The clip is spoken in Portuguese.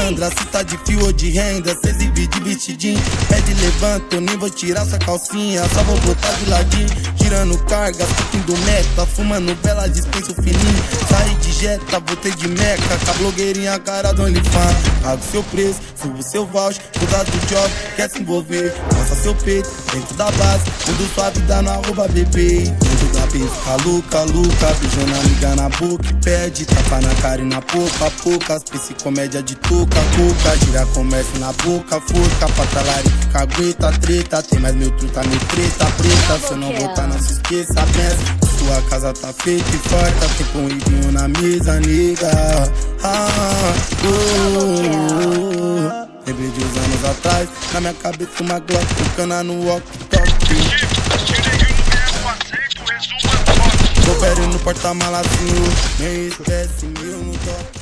malandra, se tá de fio ou de renda, cê exibe de vestidinho. Pede levanta, eu nem vou tirar sua calcinha, só vou botar de ladinho. Tirando carga, do meta, fumando vela, dispensa o fininho. Saí de jeta, voltei de meca, com a blogueirinha, cara do OnlyFans. Pago seu preço, subo seu voucher, cuidar do job, quer se envolver. Mostra seu peito, dentro da base, mundo sua vida no @bp. Mundo da B, fica louca, beijando a amiga na boca e pede. Tapa na cara e na boca, poucas, psicomédia de touca, coca. Gira comércio na boca, forca, pra talarica, aguenta, treta. Tem mais meu truta, meu treta, preta. Se eu não voltar, não se esqueça, pensa. Sua casa tá feita e farta, tem pão e vinho na mesa, nega. Lembrei de uns anos atrás, na minha cabeça uma Glock, tocando no walk-talk. Confere no porta-malazinho, nem esquece meu no toque.